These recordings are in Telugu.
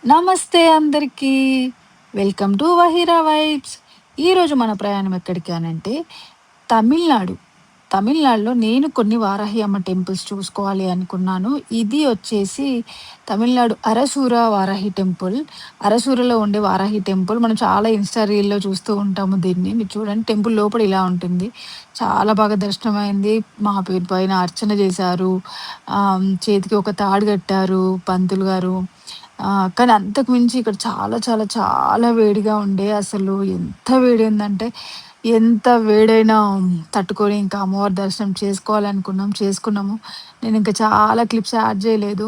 నమస్తే అందరికీ. Welcome to 'Vahira vibes'. ఈరోజు మన ప్రయాణం ఎక్కడికి అనంటే తమిళనాడు. తమిళనాడులో నేను కొన్ని వారాహి అమ్మ టెంపుల్స్ చూసుకోవాలి అనుకున్నాను. ఇది వచ్చేసి తమిళనాడు అరసూర వారాహి టెంపుల్. అరసూరలో ఉండే వారాహి టెంపుల్. మనం చాలా ఇన్‌స్టా రీల్‌లో చూస్తూ ఉంటాము దీన్ని. మీరు చూడండి టెంపుల్ లోపల ఇలా ఉంటుంది. చాలా బాగా దర్శనమైంది. మా పేరు పైన అర్చన చేశారు. చేతికి ఒక తాడు కట్టారు పంతులు గారు. కానీ అంతకు మించి ఇక్కడ చాలా చాలా చాలా వేడిగా ఉండే అసలు ఎంత వేడుందంటే, ఎంత వేడైనా తట్టుకొని ఇంకా అమ్మవారి దర్శనం చేసుకోవాలనుకున్నాం. చేసుకున్నాము. నేనింక చాలా క్లిప్స్ యాడ్ చేయలేదు.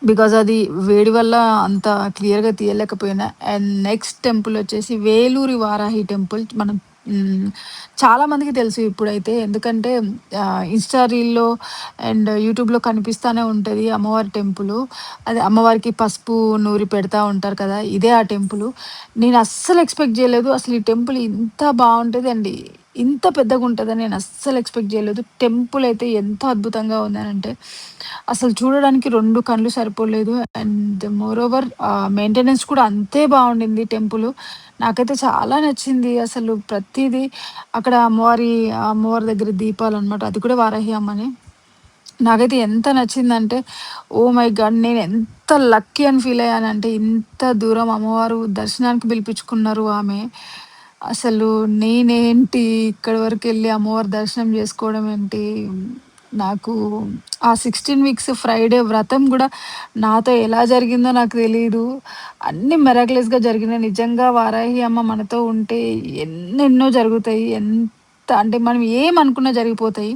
బికాజ్ అది వేడి వల్ల అంత క్లియర్‌గా తీయలేకపోయినా. అండ్ నెక్స్ట్ టెంపుల్ వచ్చేసి వేలూరి వారాహి టెంపుల్. మనం హ్మ్. చాలా మందికి తెలుసు ఇప్పుడైతే. ఎందుకంటే ఇన్‌స్టా రీల్‌లో అండ్ యూట్యూబ్‌లో కనిపిస్తానే ఉంటది అమ్మవారి టెంపులు. అది అమ్మవారికి పసుపు నూరి పెడతా ఉంటారు కదా! ఇదే ఆ టెంపులు. నేను అస్సలు ఎక్స్‌పెక్ట్ చేయలేదు. అసలు ఈ టెంపుల్ ఇంత బావుంటదండి. ఇంత పెద్దగుంటదని నేను అస్సలు ఎక్స్‌పెక్ట్ చేయలేదు. టెంపుల్ అయితే ఎంత అద్భుతంగా ఉందనంటే, అసలు చూడడానికి 2 కళ్ళు సరిపోలేదు. అండ్ మోరోవర్ మెయింటెనెన్స్ కూడా అంతే బావుండింది టెంపులు. నాకైతే చాలా నచ్చింది. అసలు ప్రతీదీ అక్కడ అమ్మవారి దగ్గర దీపాలనమాట. అది కూడా వారాహి అమ్మనే. నాకైతే ఎంత నచ్చిందంటే, ఓహ్ మై గాడ్! నేనెంత లక్కీ అని ఫీల్ అయ్యానంటే, ఇంత దూరం అమ్మవారు దర్శనానికి పిలిపించుకున్నారు ఆమె. అసలు నేనేంటి ఇక్కడి వరకెళ్ళి అమ్మవారి దర్శనం చేసుకోవడం ఏంటి, నాకు ఆ 16 వీక్స్ ఫ్రైడే వ్రతం గూడా నాతో ఎలా జరిగిందో నాకు తెలీదు. అన్నీ మిరాకిలస్‌గా జరిగినాయి. నిజంగా వారాహి అమ్మ మనతో ఉంటే ఎన్నెన్నో జరుగుతాయి. ఎంత అంటే మనం ఏమనుకున్నా జరిగిపోతాయి.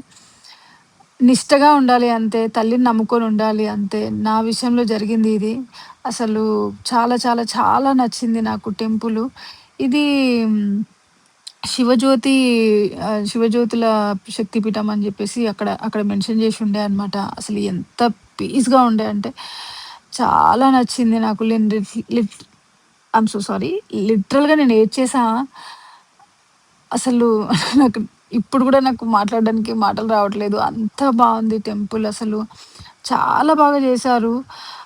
నిష్టగా ఉండాలి అంతే. తల్లిని నమ్ముకొని ఉండాలి అంతే. నా విషయంలో జరిగింది ఇది. అసలు చాలా చాలా చాలా నచ్చింది నాకు టెంపులు. ఇది హ్మ్, శివజ్యోతి శివజ్యోతుల శక్తిపీఠం అని జెప్పేసి అక్కడ మెన్షన్ జేసి ఉండే అనమాట. అసలు ఎంత పీస్‌గా ఉండే అంటే చాలా నచ్చింది నాకు. నేను ఐయామ్ సో సారీ. లిటరల్‌గా నేను ఏడ్చేసా. అసలు నాకు ఇప్పుడు గూడా నాకు మాట్లాడడానికి మాటలు రావట్లేదు. అంత బావుంది టెంపుల్ అసలు. చాలా బాగా జేశారు.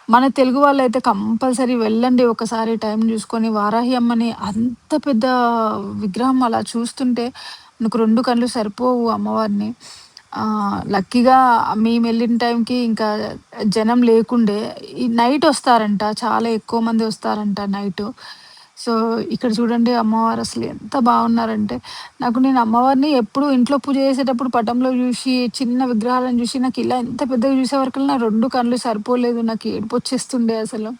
మన తెలుగు వాళ్ళైతే కంపల్సరీ వెళ్ళండి ఒకసారి టైం జూసుకొని. వారాహి అమ్మని అంత పెద్ద విగ్రహం అలా చూస్తుంటే మనకు 2 కళ్ళు సరిపోవు అమ్మవారిని. లక్కీగా మేమెళ్ళిన టైంకి ఇంకా జనం లేకుండే. ఈ నైటొస్తారంట. చాలా ఎక్కువ మంది వస్తారంట నైటు. సో, ఇక్కడ చూడండి అమ్మవారు అసలు ఎంత బావున్నారంటే, నేను అమ్మవారిని ఎప్పుడు ఇంట్లో పూజ చేసేటప్పుడు పటంలో జూషి, చిన్న విగ్రహాలను జూషి, నాకిలా ఇంత పెద్దగా జూసే వరకల్లా నా 2 కళ్ళు సరిపోలేదు. నాకు ఏడుపొచ్చేస్తుండే అసలు.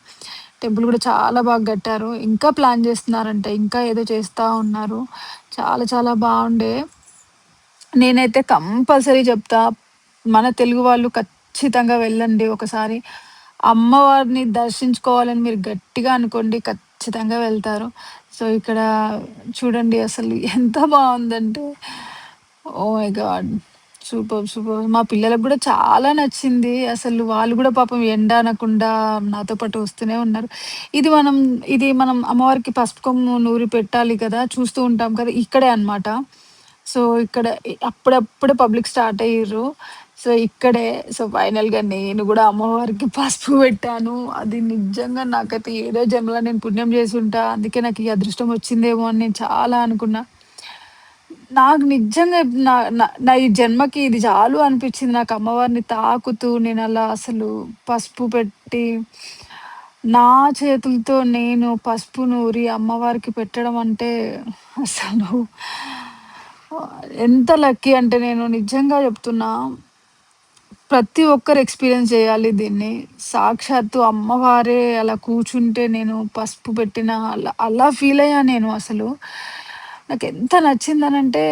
టెంపుల్ గూడా చాలా బాగా గట్టారు. ఇంకా ప్లాన్ జేస్తున్నారంట. ఇంకా ఏదో చేస్తా ఉన్నారు. చాలా చాలా బావుండే. నేనైతే కంపల్సరీ చెప్తా. మన తెలుగు వాళ్ళు ఖచ్చితంగా వెళ్ళండి ఒకసారి. అమ్మవారిని దర్శించుకోవాలని మీరు గట్టిగా అనుకోండి. ఖచ్చితంగా వెళ్తారు. సో, ఇక్కడ చూడండి అసలు ఎంత బావుందంటే oh my God! Superb! Superb! మా పిల్లలకు గూడా చాలా నచ్చింది. అసలు వాళ్ళు గూడా పాపం ఎండ అనకుండా నాతో పాటు వస్తూనే ఉన్నారు. ఇది మనం అమ్మవారికి పసుపు కొమ్ము నూరి పెట్టాలి కదా! చూస్తూ ఉంటాం కదా! ఇక్కడే అన్నమాట. సో, ఇక్కడ అప్పుడప్పుడే పబ్లిక్ స్టార్ట్ అయ్యిర్రు. సో, ఇక్కడే ఫైనల్‌గా నేను గూడా అమ్మవారికి పసుపు పెట్టాను. అది నిజంగా నాకైతే ఏదో జన్మలో నేను పుణ్యం చేసుంటా. అందుకే నాకు ఈ అదృష్టం వచ్చిందేమో అని నేను చాలా అనుకున్నా. నాకు నిజంగా నా నా నా ఈ జన్మకి ఇది చాలు అనిపిచ్చింది. నాకు అమ్మవారిని తాకుతూ నేనలా అసలు పసుపు పెట్టి, నా చేతులతో నేను పసుపు నూరి అమ్మవారికి పెట్టడం అంటే అసలు ఎంత లక్కీ అంటే నేను నిజంగా చెప్తున్నా. ప్రతి ఒక్కరు ఎక్స్‌పీరియన్స్ చేయాలి దీన్ని. సాక్షాత్తు అమ్మవారే అలా కూర్చుంటే నేను పసుపు పెట్టిన అలా ఫీల్ అయ్యా నేను అసలు. నాకెంత నచ్చిందనంటే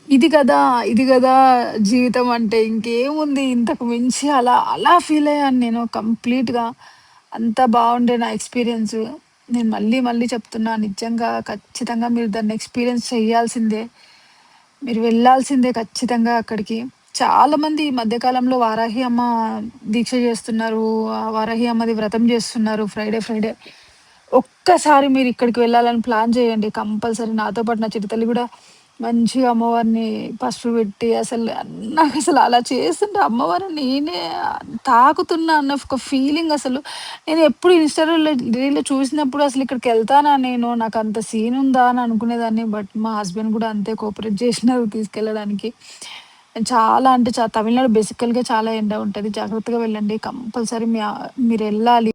ఇది గదా! ఇది గదా! జీవితం అంటే ఇంకేముంది ఇంతకు మించి అలా ఫీల్ అయ్యాను నేను కంప్లీట్‌గా. అంత బావుండే నా ఎక్స్‌పీరియన్స్. నేను మళ్ళీ మళ్ళీ చెప్తున్నా నిజంగా ఖచ్చితంగా మీరు దాన్ని ఎక్స్‌పీరియన్స్ చేయాల్సిందే. మీరు వెళ్ళాల్సిందే ఖచ్చితంగా అక్కడికి. చాలామంది ఈ మధ్య కాలంలో వారాహి అమ్మ దీక్ష చేస్తున్నారు. వారాహి అమ్మది వ్రతం చేస్తున్నారు ఫ్రైడే, ఫ్రైడే. ఒక్కసారి మీరిక్కడికి వెళ్ళాలని ప్లాన్ చేయండి కంపల్సరీ. నాతో పాటు నా చిట్టి తల్లి గూడా మంచిగా అమ్మవారిని పసుపు పెట్టి అసలు నాకసలు అలా చేస్తుంటే అమ్మవారిని నేనే తాకుతున్నా అన్న ఒక ఫీలింగ్ అసలు నేను ఎప్పుడు ఇన్‌స్టా‌లో రీల్‌లో చూసినప్పుడు అసలు ఇక్కడికెళ్తానా నేను? నాకంత సీన్ ఉందా? అని అనుకునేదాన్ని. బట్ మా హస్బెండ్ కూడా అంతే కోఆపరేట్ చేసినారు తీసుకెళ్ళడానికి. చాలా అంటే తమిళనాడు బేసికల్‌గా చాలా ఎండ ఉంటది. జాగ్రత్తగా వెళ్ళండి. కంపల్సరీ మీరెళ్ళాలి.